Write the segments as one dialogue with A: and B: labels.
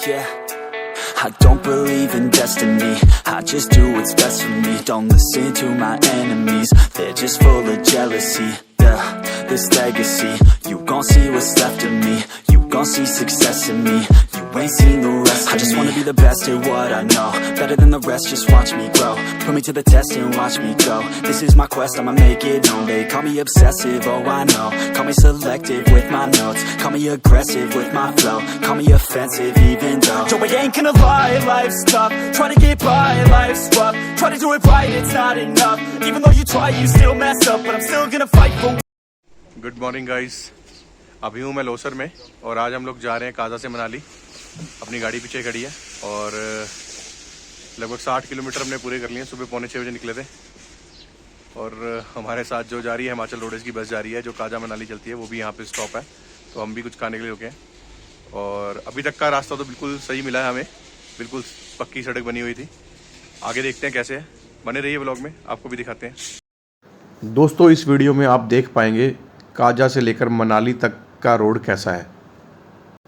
A: yeah. I don't believe in destiny, I just do what's best for me. Don't listen to my enemies, they're just full of jealousy. Yeah, this legacy, you gon' see what's left of me. You gon' see success in me, you ain't seen the rest of me. I just wanna be the best at what I know, better than the rest, just watch me grow. Put me to the test and watch me go. This is my quest, I'ma make it known. They call me obsessive, oh I know. Call me selective with my notes, call me aggressive with my flow. Call me offensive even though Joe, I ain't gonna lie, life's tough. Try to get by, life's rough. Try to do it right, it's not enough. Even though you try, you still mess up. But I'm still gonna fight for.
B: Good morning guys, अभी हूँ मैं लोसर में और आज हम लोग जा रहे हैं काजा से मनाली। अपनी गाड़ी पीछे खड़ी है और लगभग 60 किलोमीटर हमने पूरे कर लिए हैं। सुबह 5:45 बजे निकले थे और हमारे साथ जो जा रही है हिमाचल रोडवेज की बस जा रही है जो काजा मनाली चलती है, वो भी यहाँ पे स्टॉप है। तो हम भी कुछ खाने के लिए रुके हैं और अभी तक का रास्ता तो बिल्कुल सही मिला है हमें, बिल्कुल पक्की सड़क बनी हुई थी। आगे देखते हैं कैसे है, बने रहिए व्लॉग में, आपको भी दिखाते हैं।
C: दोस्तों इस वीडियो में आप देख पाएंगे काजा से लेकर मनाली तक का रोड कैसा है।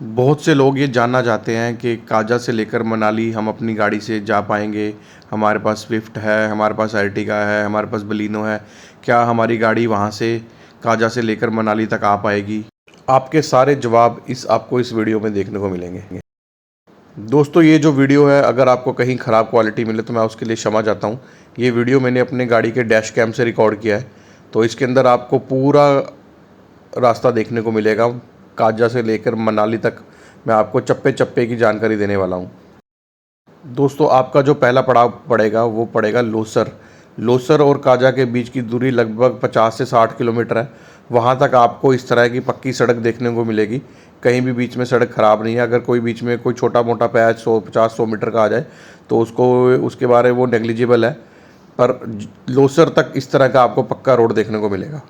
C: बहुत से लोग ये जानना चाहते हैं कि काजा से लेकर मनाली हम अपनी गाड़ी से जा पाएंगे। हमारे पास स्विफ्ट है, हमारे पास अर्टिगा है, हमारे पास बलिनो है, क्या हमारी गाड़ी वहाँ से काजा से लेकर मनाली तक आ पाएगी? आपके सारे जवाब आपको इस वीडियो में देखने को मिलेंगे। दोस्तों ये जो वीडियो है, अगर आपको कहीं ख़राब क्वालिटी मिले तो मैं उसके लिए क्षमा चाहता हूँ। ये वीडियो मैंने अपने गाड़ी के डैश कैम से रिकॉर्ड किया है, तो इसके अंदर आपको पूरा रास्ता देखने को मिलेगा। काजा से लेकर मनाली तक मैं आपको चप्पे चप्पे की जानकारी देने वाला हूँ। दोस्तों आपका जो पहला पड़ाव पड़ेगा वो पड़ेगा लोसर। लोसर और काजा के बीच की दूरी लगभग 50 से 60 किलोमीटर है। वहाँ तक आपको इस तरह की पक्की सड़क देखने को मिलेगी, कहीं भी बीच में सड़क ख़राब नहीं है। अगर कोई बीच में कोई छोटा मोटा पैच 150-100 मीटर का आ जाए तो उसके बारे में वो नेग्लिजिबल है, पर लोसर तक इस तरह का आपको पक्का रोड देखने को मिलेगा।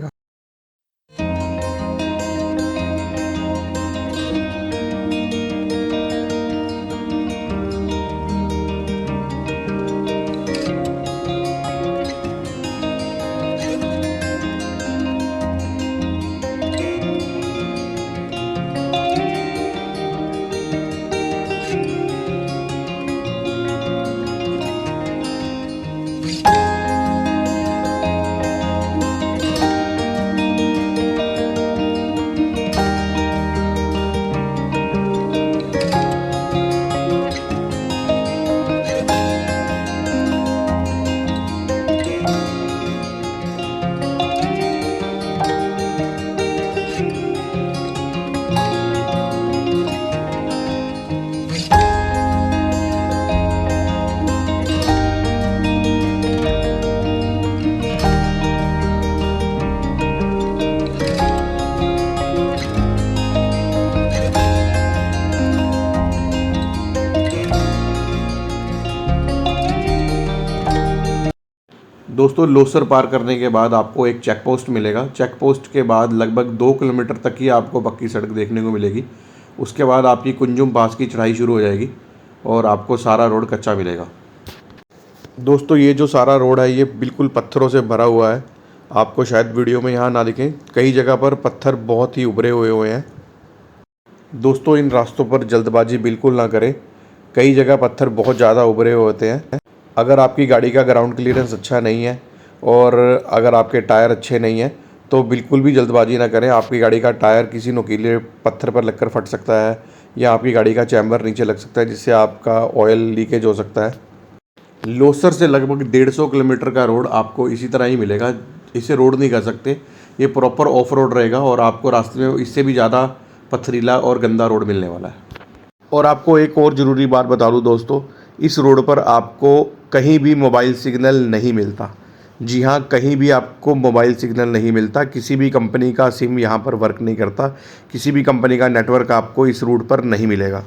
C: दोस्तों लोसर पार करने के बाद आपको एक चेक पोस्ट मिलेगा। चेक पोस्ट के बाद लगभग 2 किलोमीटर तक ही आपको पक्की सड़क देखने को मिलेगी। उसके बाद आपकी कुंजुम पास की चढ़ाई शुरू हो जाएगी और आपको सारा रोड कच्चा मिलेगा। दोस्तों ये जो सारा रोड है ये बिल्कुल पत्थरों से भरा हुआ है। आपको शायद वीडियो में यहाँ ना दिखें, कई जगह पर पत्थर बहुत ही उभरे हुए हैं। दोस्तों इन रास्तों पर जल्दबाजी बिल्कुल ना करें, कई जगह पत्थर बहुत ज़्यादा उभरे हुए होते हैं। अगर आपकी गाड़ी का ग्राउंड क्लियरेंस अच्छा नहीं है और अगर आपके टायर अच्छे नहीं हैं तो बिल्कुल भी जल्दबाजी ना करें। आपकी गाड़ी का टायर किसी नुकीले पत्थर पर लगकर फट सकता है या आपकी गाड़ी का चैम्बर नीचे लग सकता है, जिससे आपका ऑयल लीकेज हो सकता है। लोसर से लगभग 150 किलोमीटर का रोड आपको इसी तरह ही मिलेगा। इसे रोड नहीं कर सकते, ये प्रॉपर ऑफ रोड रहेगा और आपको रास्ते में इससे भी ज़्यादा पथरीला और गंदा रोड मिलने वाला है। और आपको एक और ज़रूरी बात बता दूँ दोस्तों, इस रोड पर आपको कहीं भी मोबाइल सिग्नल नहीं मिलता। जी हाँ, कहीं भी आपको मोबाइल सिग्नल नहीं मिलता। किसी भी कंपनी का सिम यहाँ पर वर्क नहीं करता, किसी भी कंपनी का नेटवर्क आपको इस रूट पर नहीं मिलेगा।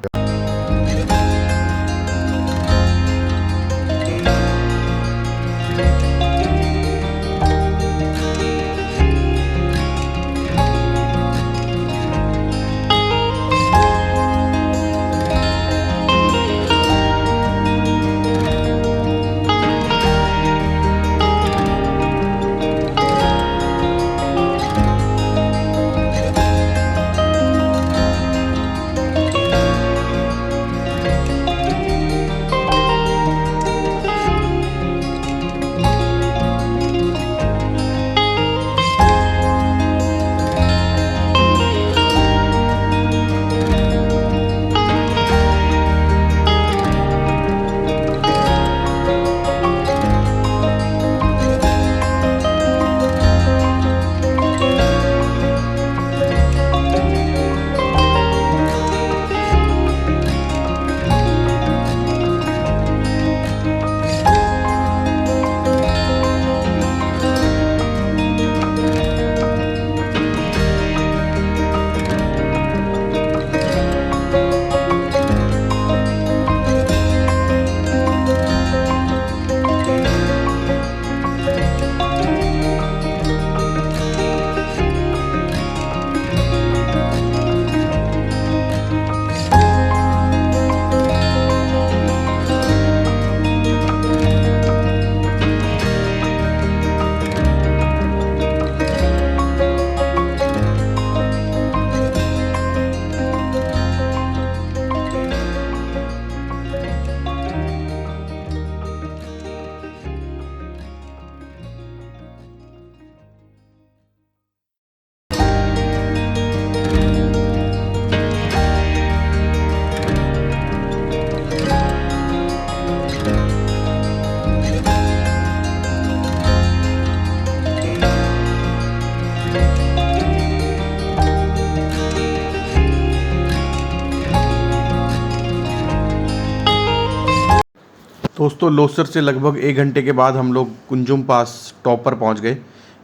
C: दोस्तों लोसर से लगभग 1 घंटे के बाद हम लोग कुंजुम पास टॉप पर पहुंच गए।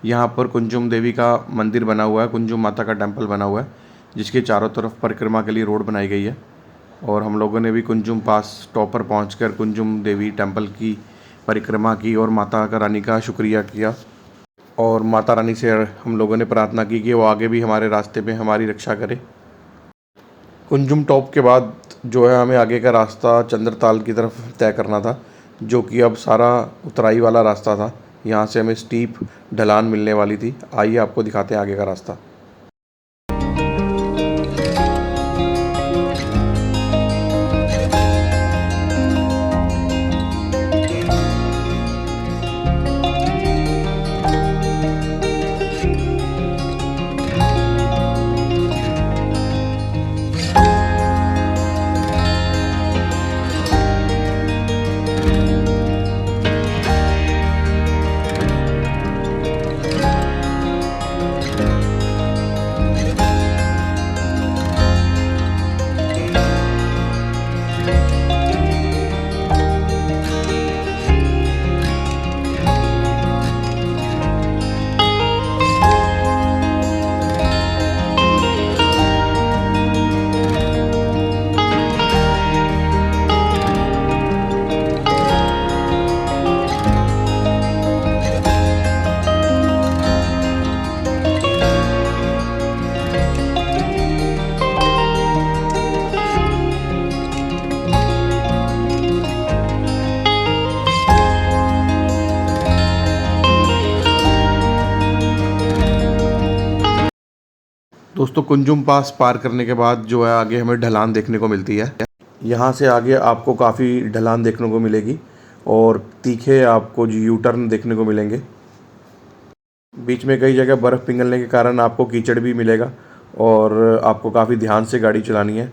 C: यहाँ पर कुंजुम देवी का मंदिर बना हुआ है, कुंजुम माता का टेंपल बना हुआ है, जिसके चारों तरफ परिक्रमा के लिए रोड बनाई गई है। और हम लोगों ने भी कुंजुम पास टॉप पर पहुँचकर कुंजुम देवी टेंपल की परिक्रमा की और माता का रानी का शुक्रिया किया। और माता रानी से हम लोगों ने प्रार्थना की कि वो आगे भी हमारे रास्ते में हमारी रक्षा करे। कुंजुम टॉप के बाद जो है हमें आगे का रास्ता चंद्रताल की तरफ तय करना था, जो कि अब सारा उतराई वाला रास्ता था। यहाँ से हमें स्टीप ढलान मिलने वाली थी। आइए आपको दिखाते हैं आगे का रास्ता। दोस्तों कुंजुम पास पार करने के बाद जो है आगे हमें ढलान देखने को मिलती है। यहाँ से आगे आपको काफ़ी ढलान देखने को मिलेगी और तीखे आपको यू टर्न देखने को मिलेंगे। बीच में कई जगह बर्फ़ पिघलने के कारण आपको कीचड़ भी मिलेगा और आपको काफ़ी ध्यान से गाड़ी चलानी है।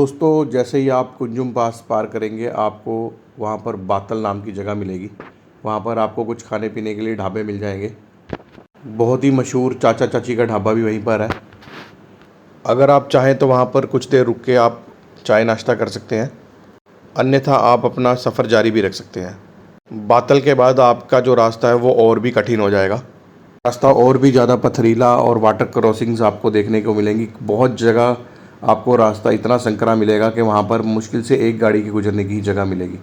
C: दोस्तों जैसे ही आप कुंजुम पास पार करेंगे आपको वहाँ पर बातल नाम की जगह मिलेगी। वहाँ पर आपको कुछ खाने पीने के लिए ढाबे मिल जाएंगे। बहुत ही मशहूर चाचा चाची का ढाबा भी वहीं पर है। अगर आप चाहें तो वहाँ पर कुछ देर रुक के आप चाय नाश्ता कर सकते हैं, अन्यथा आप अपना सफ़र जारी भी रख सकते हैं। बातल के बाद आपका जो रास्ता है वो और भी कठिन हो जाएगा। रास्ता और भी ज़्यादा पथरीला और वाटर क्रॉसिंग्स आपको देखने को मिलेंगी। बहुत जगह आपको रास्ता इतना संकरा मिलेगा कि वहाँ पर मुश्किल से एक गाड़ी की गुजरने की जगह मिलेगी।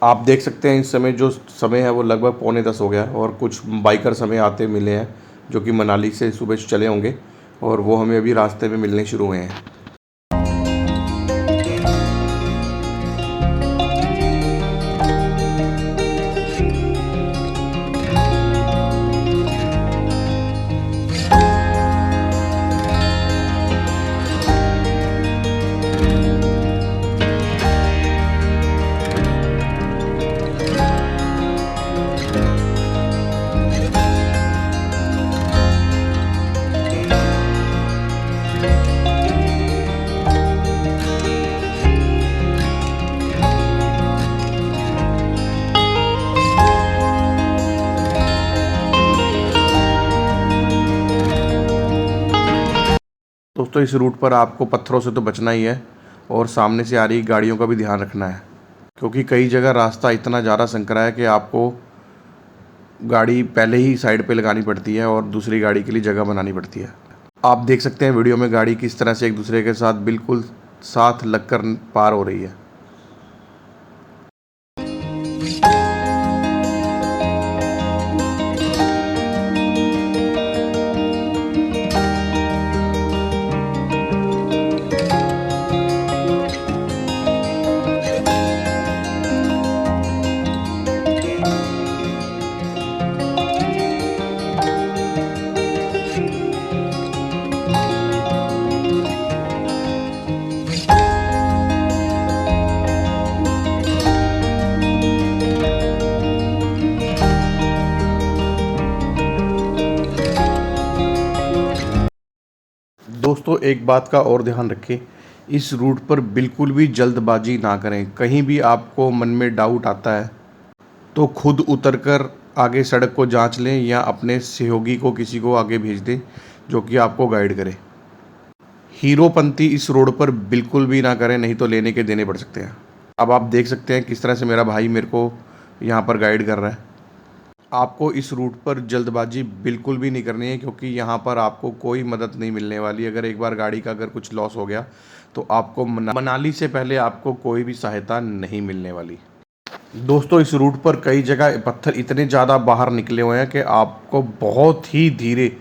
C: आप देख सकते हैं इस समय जो समय है वो लगभग 9:45 हो गया है और कुछ बाइकर्स हमें आते मिले हैं जो कि मनाली से सुबह चले होंगे और वो हमें अभी रास्ते में मिलने शुरू हुए हैं। दोस्तों इस रूट पर आपको पत्थरों से तो बचना ही है और सामने से आ रही गाड़ियों का भी ध्यान रखना है, क्योंकि कई जगह रास्ता इतना ज़्यादा संकरा है कि आपको गाड़ी पहले ही साइड पे लगानी पड़ती है और दूसरी गाड़ी के लिए जगह बनानी पड़ती है। आप देख सकते हैं वीडियो में गाड़ी किस तरह से एक दूसरे के साथ बिल्कुल साथ लगकर पार हो रही है। दोस्तों एक बात का और ध्यान रखें, इस रूट पर बिल्कुल भी जल्दबाजी ना करें। कहीं भी आपको मन में डाउट आता है तो खुद उतरकर आगे सड़क को जांच लें या अपने सहयोगी को किसी को आगे भेज दें जो कि आपको गाइड करे। हीरोपंती इस रोड पर बिल्कुल भी ना करें, नहीं तो लेने के देने पड़ सकते हैं। अब आप देख सकते हैं किस तरह से मेरा भाई मेरे को यहाँ पर गाइड कर रहा है। आपको इस रूट पर जल्दबाजी बिल्कुल भी नहीं करनी है, क्योंकि यहाँ पर आपको कोई मदद नहीं मिलने वाली। अगर एक बार गाड़ी का अगर कुछ लॉस हो गया तो आपको मनाली से पहले आपको कोई भी सहायता नहीं मिलने वाली। दोस्तों इस रूट पर कई जगह पत्थर इतने ज़्यादा बाहर निकले हुए हैं कि आपको बहुत ही धीरे,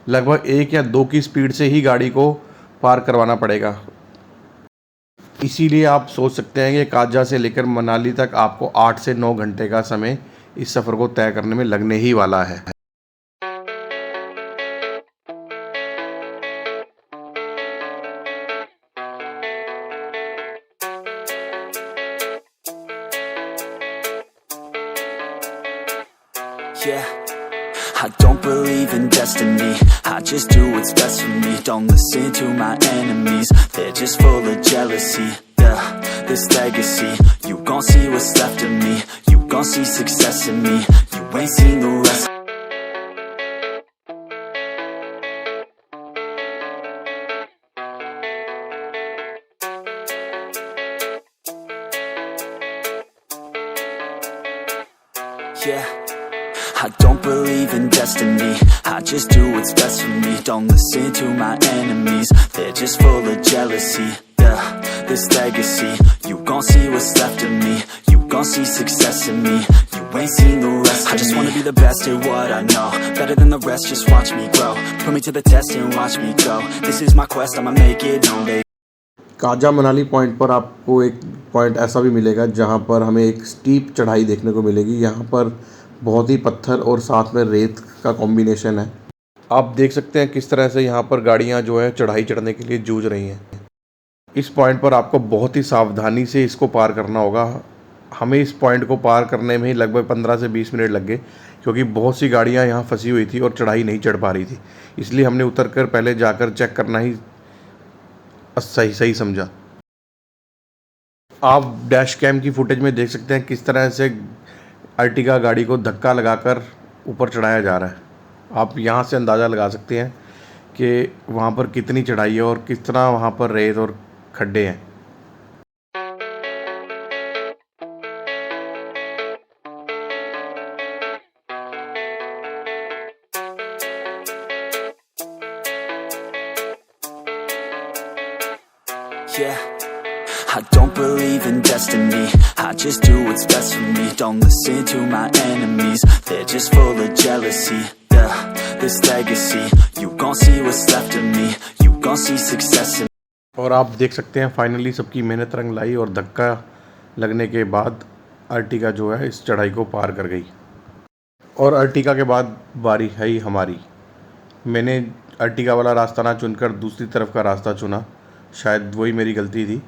C: लगभग 1 या 2 की स्पीड से ही गाड़ी को पार करवाना पड़ेगा। इसीलिए आप सोच सकते हैं कि काजा से लेकर मनाली तक आपको 8 से 9 घंटे का समय इस सफ़र को तय करने में लगने ही वाला है।
A: Yeah, I don't believe in destiny, I just do what's best for me. Don't listen to my enemies, they're just full of jealousy. Yeah, this legacy, you gon' see what's left of me. You gon' see success in me, you ain't seen the rest. Yeah, I don't believe in destiny, I just do what's best for me. Don't listen to my enemies, they're just full of jealousy. Yeah, this legacy, you gon' see what's left of me. You gon' see success in me, you ain't seen the rest of me. I just wanna be the best at what I know, better than the rest, just watch me grow. Put me to the test and watch me go. This is my quest, I'ma make it known, baby.
C: Kaza Manali point पर आपको एक point ऐसा भी मिलेगा जहाँ पर हमें एक स्टीप चढ़ाई देखने को मिलेगी। यहाँ पर बहुत ही पत्थर और साथ में रेत का कॉम्बिनेशन है। आप देख सकते हैं किस तरह से यहाँ पर गाड़ियाँ जो है चढ़ाई चढ़ने के लिए जूझ रही हैं। इस पॉइंट पर आपको बहुत ही सावधानी से इसको पार करना होगा। हमें इस पॉइंट को पार करने में ही लगभग 15 से 20 मिनट लग गए, क्योंकि बहुत सी गाड़ियाँ यहाँ फंसी हुई थी और चढ़ाई नहीं चढ़ पा रही थी। इसलिए हमने उतर कर पहले जाकर चेक करना ही सही समझा। आप डैश कैम की फुटेज में देख सकते हैं किस तरह से अर्टिगा गाड़ी को धक्का लगाकर ऊपर चढ़ाया जा रहा है। आप यहाँ से अंदाज़ा लगा सकते हैं कि वहाँ पर कितनी चढ़ाई है और किस तरह वहाँ पर रेत और खड्डे हैं।
A: Yeah, I don't believe in destiny, I just do what's best for me. Don't listen to my enemies, they're just full of jealousy. Yeah, this legacy, you gon' see what's left of me, you gon' see success in me.
C: और आप देख सकते हैं finally सबकी मेहनत रंग लाई और धक्का लगने के बाद अर्टिगा जो है इस चढ़ाई को पार कर गई। और अर्टिगा के बाद बारी है ही हमारी। मैंने अर्टिगा वाला रास्ता ना चुनकर दूसरी तरफ का रास्ता चुना, शायद वही मेरी गलती थी।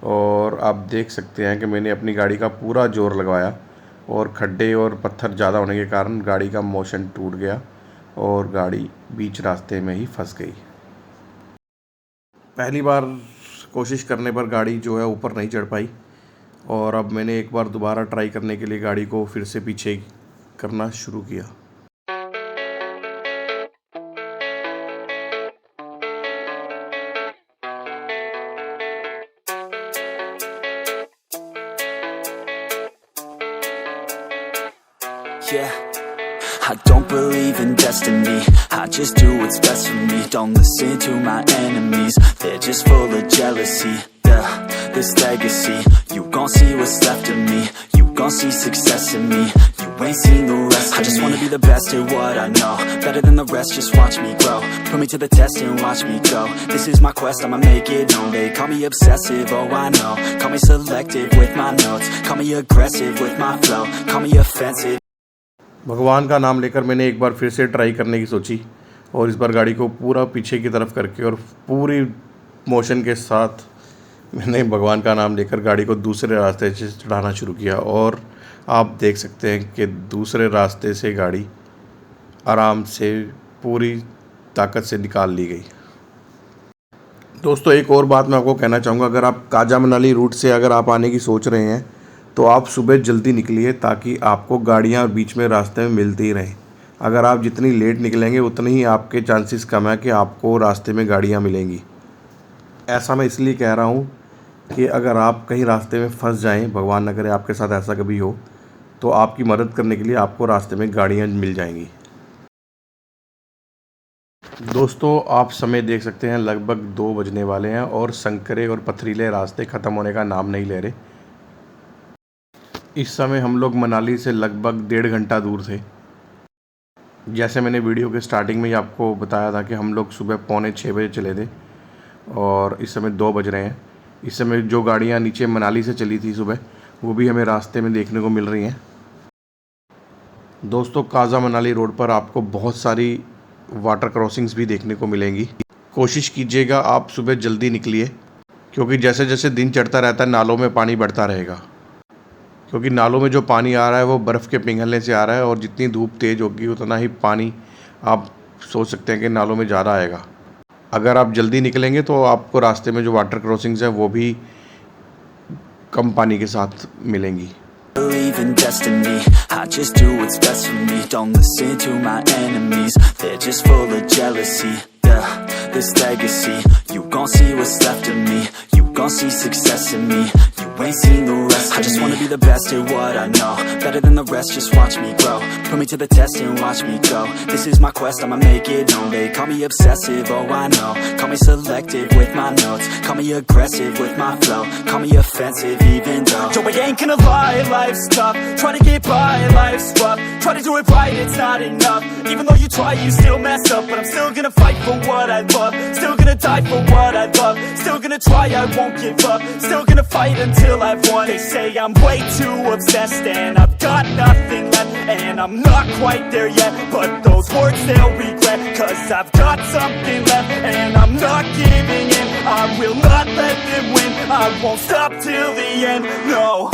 C: और आप देख सकते हैं कि मैंने अपनी गाड़ी का पूरा जोर लगवाया और खड्डे और पत्थर ज़्यादा होने के कारण गाड़ी का मोशन टूट गया और गाड़ी बीच रास्ते में ही फंस गई। पहली बार कोशिश करने पर गाड़ी जो है ऊपर नहीं चढ़ पाई और अब मैंने एक बार दोबारा ट्राई करने के लिए गाड़ी को फिर से पीछे करना शुरू किया।
A: Yeah, I don't believe in destiny, I just do what's best for me. Don't listen to my enemies, they're just full of jealousy. Yeah, this legacy, you gon' see what's left of me, you gon' see success in me, you ain't seen the rest of me. I just wanna be the best at what I know, better than the rest, just watch me grow. Put me to the test and watch me go. This is my quest, I'ma make it known. They call me obsessive, oh I know. Call me selective with my notes, call me aggressive with my flow, call me offensive.
C: भगवान का नाम लेकर मैंने एक बार फिर से try करने की सोची और इस बार गाड़ी को पूरा पीछे की तरफ करके और पूरी मोशन के साथ मैंने भगवान का नाम लेकर गाड़ी को दूसरे रास्ते से चढ़ाना शुरू किया। और आप देख सकते हैं कि दूसरे रास्ते से गाड़ी आराम से पूरी ताकत से निकाल ली गई। दोस्तों एक और बात मैं आपको कहना चाहूँगा, अगर आप काजा मनाली रूट से अगर आप आने की सोच रहे हैं तो आप सुबह जल्दी निकलिए ताकि आपको गाड़ियाँ बीच में रास्ते में मिलती ही रहें। अगर आप जितनी लेट निकलेंगे उतनी ही आपके चांसेस कम है कि आपको रास्ते में गाड़ियाँ मिलेंगी। ऐसा मैं इसलिए कह रहा हूँ कि अगर आप कहीं रास्ते में फंस जाएं, भगवान न करे आपके साथ ऐसा कभी हो, तो आपकी मदद करने के लिए आपको रास्ते में गाड़ियाँ मिल जाएंगी। दोस्तों आप समय देख सकते हैं लगभग 2 बजने वाले हैं और संकरे और पथरीले रास्ते ख़त्म होने का नाम नहीं ले रहे। इस समय हम लोग मनाली से लगभग 1.5 घंटा दूर थे। जैसे मैंने वीडियो के स्टार्टिंग में ही आपको बताया था कि हम लोग सुबह 5:45 बजे चले थे और इस समय 2 बज रहे हैं। इस समय जो गाड़ियाँ नीचे मनाली से चली थी सुबह, वो भी हमें रास्ते में देखने को मिल रही हैं। दोस्तों काजा मनाली रोड पर आपको बहुत सारी वाटर क्रॉसिंग्स भी देखने को मिलेंगी। कोशिश कीजिएगा आप सुबह जल्दी निकलिए, क्योंकि जैसे जैसे दिन चढ़ता रहता है नालों में पानी बढ़ता रहेगा। क्योंकि नालों में जो पानी आ रहा है वो बर्फ़ के पिघलने से आ रहा है और जितनी धूप तेज़ होगी उतना ही पानी आप सोच सकते हैं कि नालों में ज़्यादा आएगा। अगर आप जल्दी निकलेंगे तो आपको रास्ते में जो वाटर क्रॉसिंग्स हैं वो भी कम पानी के साथ मिलेंगी।
A: Believe in destiny, I just do what's best for me. Don't listen to my enemies, they're just full of jealousy. Yeah, this legacy, you gon' see what's left of me, you gon' see success in me, you ain't seen the rest of me. I just wanna be the best at what I know, better than the rest, just watch me grow. Put me to the test and watch me go. This is my quest, I'ma make it known. They call me obsessive, oh I know. Call me selective with my notes, call me aggressive with my flow, call me offensive even though Joe, I ain't gonna lie, life's tough. Try to get by, life's rough. Try to do it right, it's not enough. Even though you try, you still mess up. But I'm still gonna fight for what I love, still gonna die for what I love, still gonna try, I won't give up, still gonna fight until I've won. They say I'm way too obsessed and I've got nothing left, and I'm not quite there yet, but those words they'll regret, cause I've got something left and I'm not giving in. I will not let them win, I won't stop till the end, no.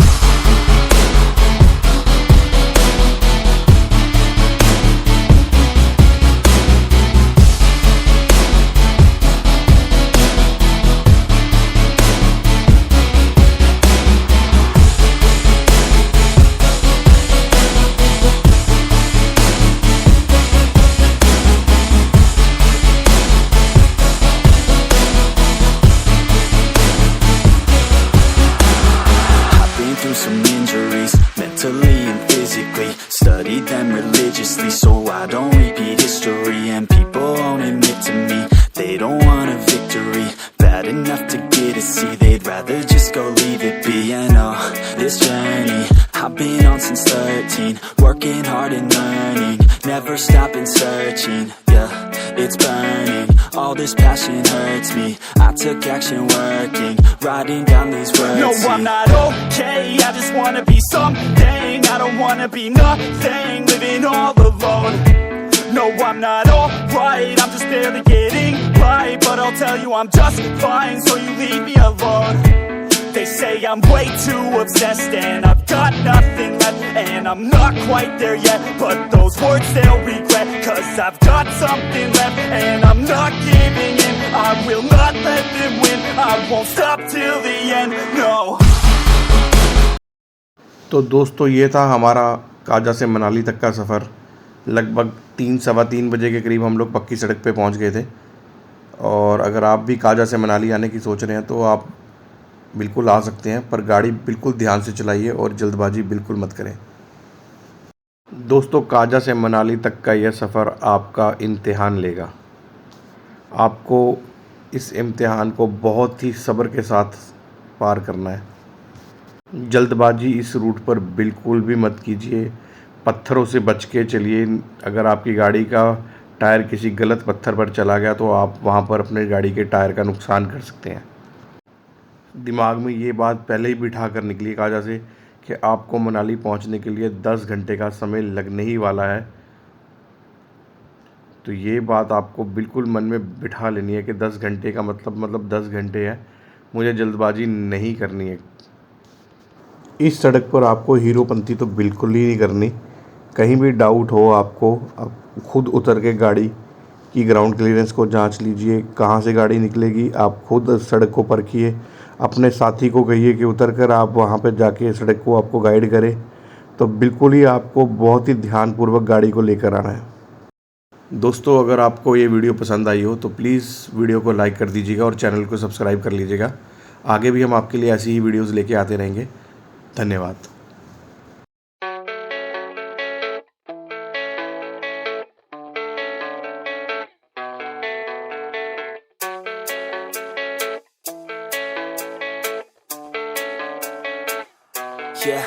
A: searching, yeah, it's burning. All this passion hurts me. I took action working, writing down these words.
D: No, I'm not okay, I just wanna be something. I don't wanna be nothing, living all alone. No, I'm not alright, I'm just barely getting by. But I'll tell you I'm just fine, so you leave me alone. They say I'm way too obsessed and I've got nothing left. And I'm not quite there yet, but those words they'll regret. Cause I've got something left and I'm not giving in. I will not let them win, I won't stop till the end, no.
C: तो दोस्तों ये था हमारा काजा से मनाली तक का सफ़र। लगभग 3-3:15 बजे के करीब हम लोग पक्की सड़क पे पहुंच गए थे। और अगर आप भी काजा से मनाली आने की सोच रहे हैं तो आप बिल्कुल आ सकते हैं, पर गाड़ी बिल्कुल ध्यान से चलाइए और जल्दबाजी बिल्कुल मत करें। दोस्तों काजा से मनाली तक का यह सफ़र आपका इम्तिहान लेगा। आपको इस इम्तिहान को बहुत ही सब्र के साथ पार करना है। जल्दबाजी इस रूट पर बिल्कुल भी मत कीजिए। पत्थरों से बच के चलिए। अगर आपकी गाड़ी का टायर किसी गलत पत्थर पर चला गया तो आप वहाँ पर अपने गाड़ी के टायर का नुकसान कर सकते हैं। दिमाग में ये बात पहले ही बिठा कर निकलिए काजा से कि आपको मनाली पहुंचने के लिए 10 घंटे का समय लगने ही वाला है। तो ये बात आपको बिल्कुल मन में बिठा लेनी है कि 10 घंटे का मतलब 10 घंटे है, मुझे जल्दबाजी नहीं करनी है। इस सड़क पर आपको हीरोपंती तो बिल्कुल ही नहीं करनी। कहीं भी डाउट हो आपको, आप खुद उतर के गाड़ी की ग्राउंड क्लियरेंस को जांच लीजिए, कहाँ से गाड़ी निकलेगी। आप खुद सड़क को परखिए, अपने साथी को कहिए कि उतर कर आप वहाँ पर जाके सड़क को आपको गाइड करे। तो बिल्कुल ही आपको बहुत ही ध्यानपूर्वक गाड़ी को लेकर आना है। दोस्तों अगर आपको ये वीडियो पसंद आई हो तो प्लीज़ वीडियो को लाइक कर दीजिएगा और चैनल को सब्सक्राइब कर लीजिएगा। आगे भी हम आपके लिए ऐसी ही वीडियोज़ लेके आते रहेंगे। धन्यवाद।
A: Yeah,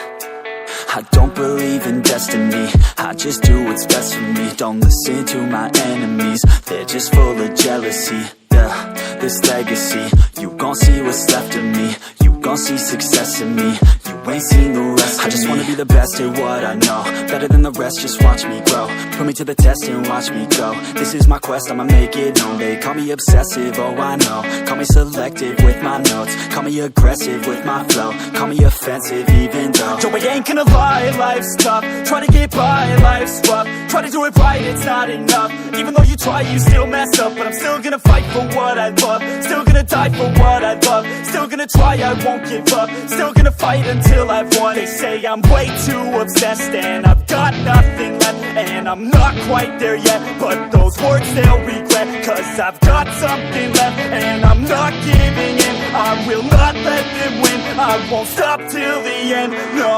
A: I don't believe in destiny, I just do what's best for me. Don't listen to my enemies, they're just full of jealousy. Yeah, this legacy, you gon' see what's left of me. You gon' see success in me, you ain't seen the rest of me. I just wanna be the best at what I know, better than the rest, just watch me grow. Put me to the test and watch me go. This is my quest, I'ma make it known. They call me obsessive, oh I know. Call me selective with my notes, call me aggressive with my flow. Call me offensive even though
D: Yo, I ain't gonna lie, life's tough. Try to get by, life's rough. Try to do it right, it's not enough. Even though you try, you still mess up. But I'm still gonna fight for what I love. Still gonna die for what I love. Still gonna try, I won't give up. Still gonna fight until I've won. They say I'm way too obsessed and I've got nothing left. And I'm not quite there yet, but those words they'll regret. Cause I've got something left and I'm not giving in. I will not let them win, I won't stop till the end, no.